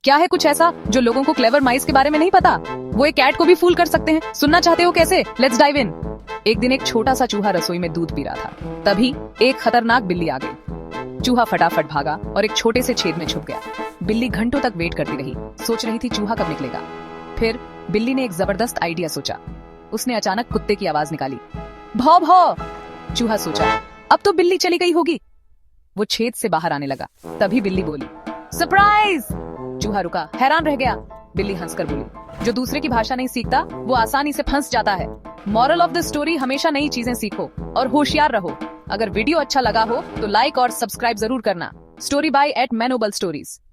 क्या है कुछ ऐसा जो लोगों को क्लेवर माइस के बारे में नहीं पता? वो एक कैट को भी फूल कर सकते हैं। सुनना चाहते हो कैसे? Let's dive in. एक दिन एक छोटा सा चूहा रसोई में दूध पी रहा था। तभी एक खतरनाक बिल्ली आ गई। चूहा फटाफट भागा और एक छोटे से छेद में छुप गया। बिल्ली घंटों तक वेट करती रही, सोच रही थी चूहा कब निकलेगा। फिर बिल्ली ने एक जबरदस्त आइडिया सोचा। उसने अचानक कुत्ते की आवाज निकाली, भौ भौ। चूहा सोचा, अब तो बिल्ली चली गई होगी। वो छेद से बाहर आने लगा। तभी बिल्ली बोली, सरप्राइज। चूहा रुका, हैरान रह गया। बिल्ली हंसकर बोली, जो दूसरे की भाषा नहीं सीखता वो आसानी से फंस जाता है। मॉरल ऑफ द स्टोरी, हमेशा नई चीजें सीखो और होशियार रहो। अगर वीडियो अच्छा लगा हो तो लाइक और सब्सक्राइब जरूर करना। स्टोरी बाय @मैनोबल स्टोरीज।